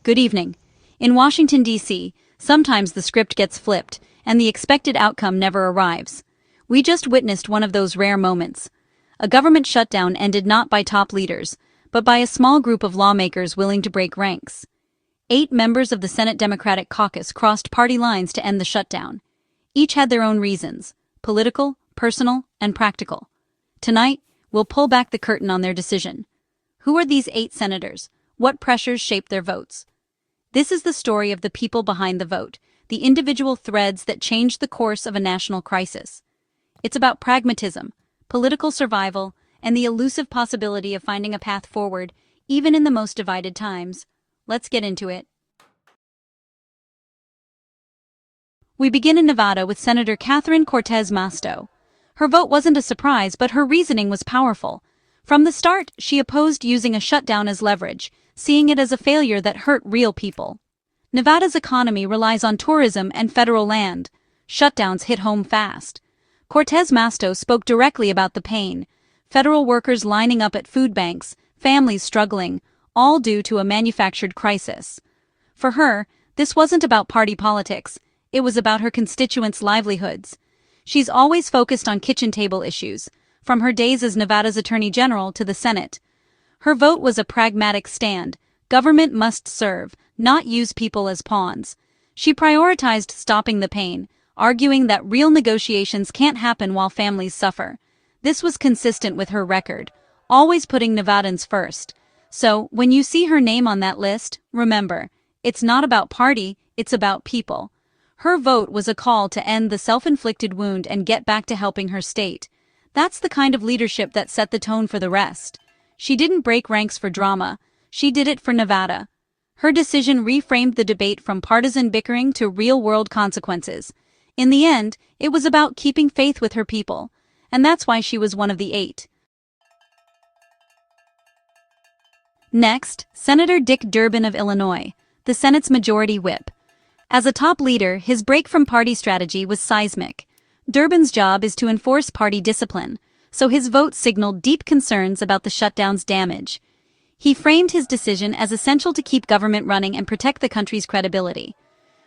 Good evening. In Washington, D.C., sometimes the script gets flipped, and the expected outcome never arrives. We just witnessed one of those rare moments. A government shutdown ended not by top leaders, but by a small group of lawmakers willing to break ranks. 8 members of the Senate Democratic Caucus crossed party lines to end the shutdown. Each had their own reasons: political, personal, and practical. Tonight, we'll pull back the curtain on their decision. Who are these 8 senators? What pressures shaped their votes? This is the story of the people behind the vote, the individual threads that changed the course of a national crisis. It's about pragmatism, political survival, and the elusive possibility of finding a path forward, even in the most divided times. Let's get into it. We begin in Nevada with Senator Catherine Cortez Masto. Her vote wasn't a surprise, but her reasoning was powerful. From the start, she opposed using a shutdown as leverage, seeing it as a failure that hurt real people. Nevada's economy relies on tourism and federal land. Shutdowns hit home fast. Cortez Masto spoke directly about the pain: federal workers lining up at food banks, families struggling, all due to a manufactured crisis. For her, this wasn't about party politics, it was about her constituents' livelihoods. She's always focused on kitchen table issues, from her days as Nevada's Attorney General to the Senate. Her vote was a pragmatic stand: government must serve, not use people as pawns. She prioritized stopping the pain, arguing that real negotiations can't happen while families suffer. This was consistent with her record, always putting Nevadans first. So, when you see her name on that list, remember, it's not about party, it's about people. Her vote was a call to end the self-inflicted wound and get back to helping her state. That's the kind of leadership that set the tone for the rest. She didn't break ranks for drama, she did it for Nevada. Her decision reframed the debate from partisan bickering to real-world consequences. In the end, it was about keeping faith with her people, and that's why she was one of the 8. Next, Senator Dick-Durbin of Illinois, the Senate's majority whip. As a top leader, his break from party strategy was seismic. Durbin's job is to enforce party discipline, so his vote signaled deep concerns about the shutdown's damage. He framed his decision as essential to keep government running and protect the country's credibility.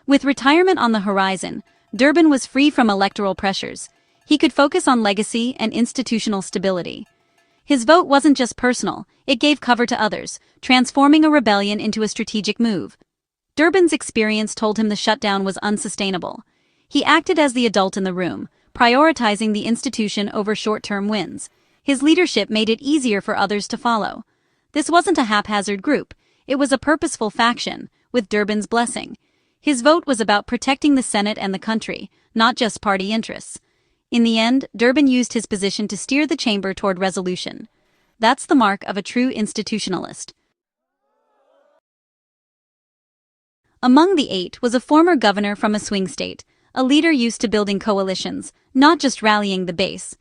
With retirement on the horizon, Durbin was free from electoral pressures. He could focus on legacy and institutional stability. His vote wasn't just personal, it gave cover to others, transforming a rebellion into a strategic move. Durbin's experience told him the shutdown was unsustainable. He acted as the adult in the room, prioritizing the institution over short-term wins. His leadership made it easier for others to follow. This wasn't a haphazard group, it was a purposeful faction, with Durbin's blessing. His vote was about protecting the Senate and the country, not just party interests. In the end, Durbin used his position to steer the chamber toward resolution. That's the mark of a true institutionalist. Among the 8 was a former governor from a swing state, a leader used to building coalitions, not just rallying the base.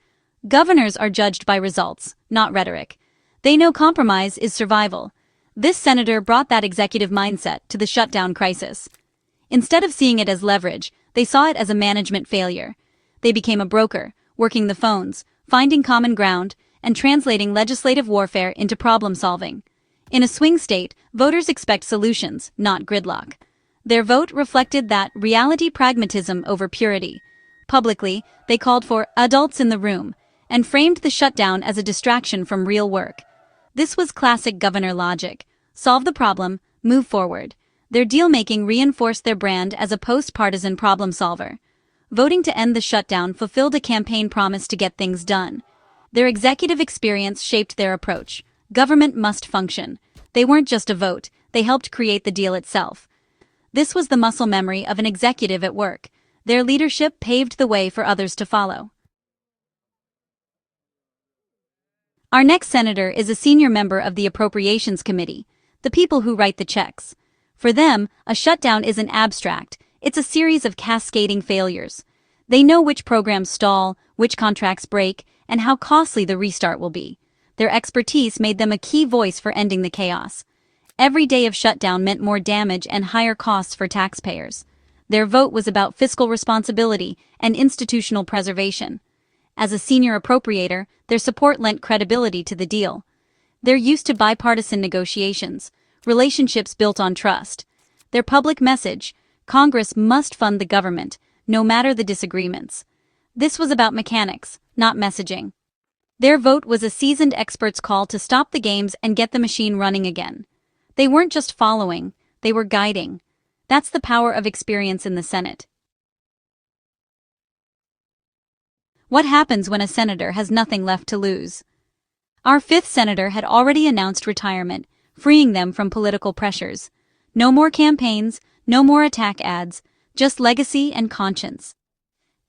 Governors are judged by results, not rhetoric. They know compromise is survival. This senator brought that executive mindset to the shutdown crisis. Instead of seeing it as leverage, they saw it as a management failure. They became a broker, working the phones, finding common ground, and translating legislative warfare into problem-solving. In a swing state, voters expect solutions, not gridlock. Their vote reflected that reality pragmatism over purity. Publicly, they called for adults in the room and framed the shutdown as a distraction from real work. This was classic governor logic: solve the problem, move forward. Their deal-making reinforced their brand as a post-partisan problem solver. Voting to end the shutdown fulfilled a campaign promise to get things done. Their executive experience shaped their approach. Government must function. They weren't just a vote, they helped create the deal itself. This was the muscle memory of an executive at work. Their leadership paved the way for others to follow. Our next senator is a senior member of the Appropriations Committee, the people who write the checks. For them, a shutdown isn't abstract, it's a series of cascading failures. They know which programs stall, which contracts break, and how costly the restart will be. Their expertise made them a key voice for ending the chaos. Every day of shutdown meant more damage and higher costs for taxpayers. Their vote was about fiscal responsibility and institutional preservation. As a senior appropriator, their support lent credibility to the deal. They're used to bipartisan negotiations. relationships built on trust. Their public message: Congress must fund the government, no matter the disagreements. This was about mechanics, not messaging. Their vote was a seasoned expert's call to stop the games and get the machine running again. They weren't just following, they were guiding. That's the power of experience in the Senate. What happens when a senator has nothing left to lose? Our fifth senator had already announced retirement, freeing them from political pressures. No more campaigns, no more attack ads, just legacy and conscience.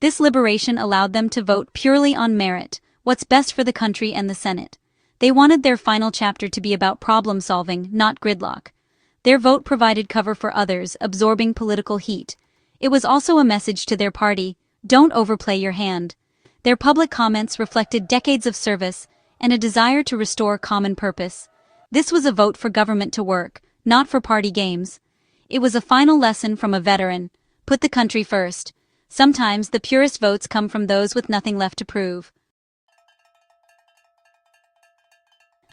This liberation allowed them to vote purely on merit, what's best for the country and the Senate. They wanted their final chapter to be about problem-solving, not gridlock. Their vote provided cover for others, absorbing political heat. It was also a message to their party: don't overplay your hand. Their public comments reflected decades of service and a desire to restore common purpose. This was a vote for government to work, not for party games. It was a final lesson from a veteran: put the country first. Sometimes the purest votes come from those with nothing left to prove.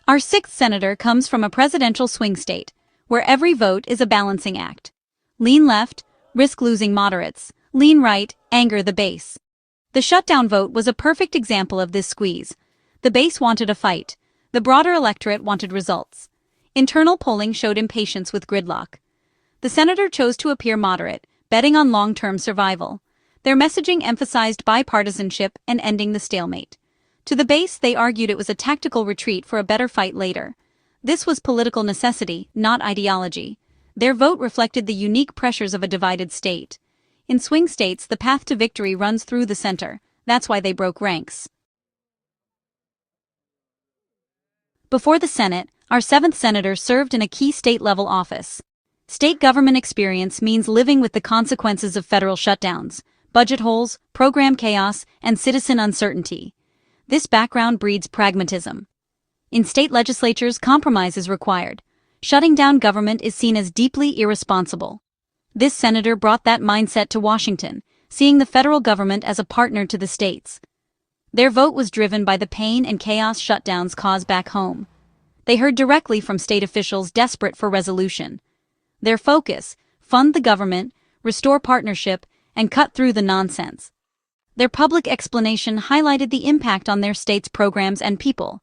Our sixth senator comes from a presidential swing state, where every vote is a balancing act. Lean left, risk losing moderates. Lean right, anger the base. The shutdown vote was a perfect example of this squeeze. The base wanted a fight. The broader electorate wanted results. Internal polling showed impatience with gridlock. The senator chose to appear moderate, betting on long-term survival. Their messaging emphasized bipartisanship and ending the stalemate. To the base, they argued it was a tactical retreat for a better fight later. This was political necessity, not ideology. Their vote reflected the unique pressures of a divided state. In swing states, the path to victory runs through the center. That's why they broke ranks. Before the Senate, our seventh senator served in a key state-level office. State government experience means living with the consequences of federal shutdowns, budget holes, program chaos, and citizen uncertainty. This background breeds pragmatism. In state legislatures, compromise is required. Shutting down government is seen as deeply irresponsible. This senator brought that mindset to Washington, seeing the federal government as a partner to the states. Their vote was driven by the pain and chaos shutdowns cause back home. They heard directly from state officials desperate for resolution. Their focus: fund the government, restore partnership, and cut through the nonsense. Their public explanation highlighted the impact on their state's programs and people.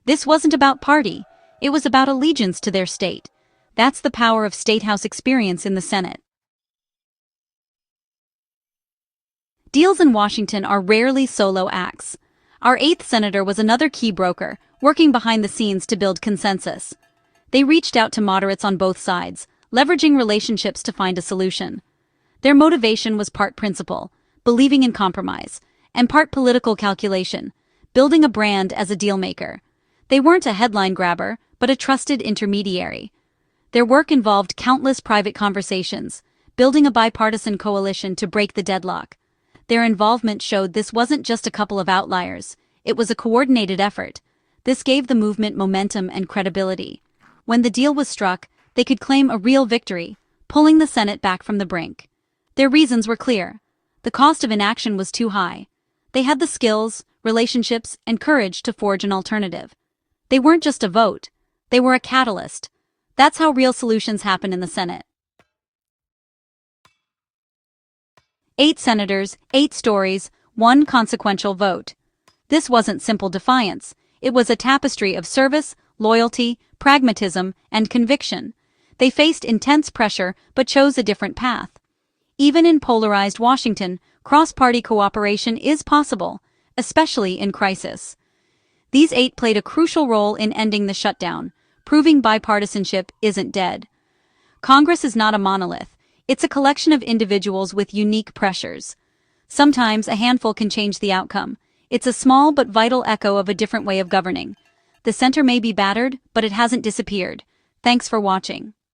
This wasn't about party, it was about allegiance to their state. That's the power of statehouse experience in the Senate. Deals in Washington are rarely solo acts. Our eighth senator was another key broker, working behind the scenes to build consensus. They reached out to moderates on both sides, leveraging relationships to find a solution. Their motivation was part principle, believing in compromise, and part political calculation, building a brand as a dealmaker. They weren't a headline grabber, but a trusted intermediary. Their work involved countless private conversations, building a bipartisan coalition to break the deadlock. Their involvement showed this wasn't just a couple of outliers, it was a coordinated effort. This gave the movement momentum and credibility. When the deal was struck, they could claim a real victory, pulling the Senate back from the brink. Their reasons were clear. The cost of inaction was too high. They had the skills, relationships, and courage to forge an alternative. They weren't just a vote, they were a catalyst. That's how real solutions happen in the Senate. 8 senators, 8 stories, 1 consequential vote. This wasn't simple defiance, it was a tapestry of service, loyalty, pragmatism, and conviction. They faced intense pressure but chose a different path. Even in polarized Washington, cross-party cooperation is possible, especially in crisis. These 8 played a crucial role in ending the shutdown, proving bipartisanship isn't dead. Congress is not a monolith, it's a collection of individuals with unique pressures. Sometimes a handful can change the outcome. It's a small but vital echo of a different way of governing. The center may be battered, but it hasn't disappeared. Thanks for watching.